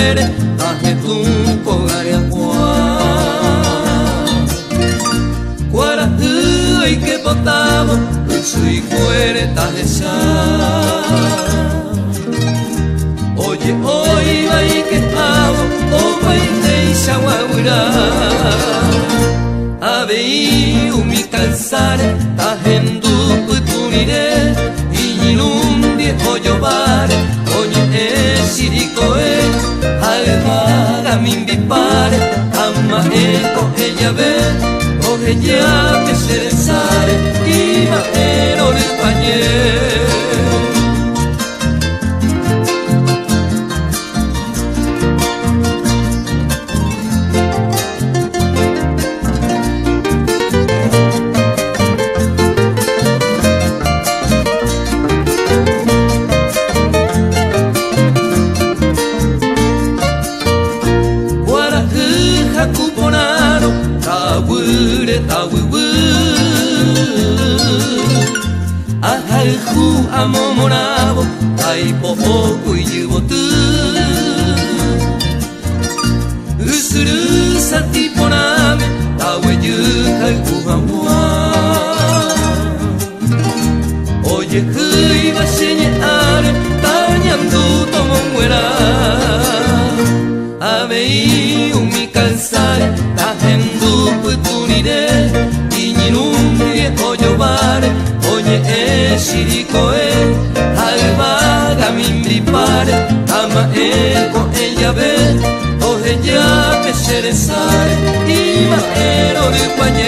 cuere, taje tu cogaria cuara y que potamos, y cuere, taje ya. Oye, oiga y que estamos, opa y te isha guaguira. Ave y umi calzare, tajendu putunire, y lundi oyo bare, oye shirikoe, alvaga mimbipare, ama eko ella ve, oje ya que se desare, y maero de pañer. Ajalju amomorabo, aipo oku iyubotu. Usuru satiponame, tawe yujalju hamua. Oye hui bashenye are, tañamdu tomonguera. Abei umi calzare, tajendu putunire, iñirumie oyobare. Oye shirikoe, alvaga mimbripare, ama eko ella ve, oje ya que se desare, y maero de pañe.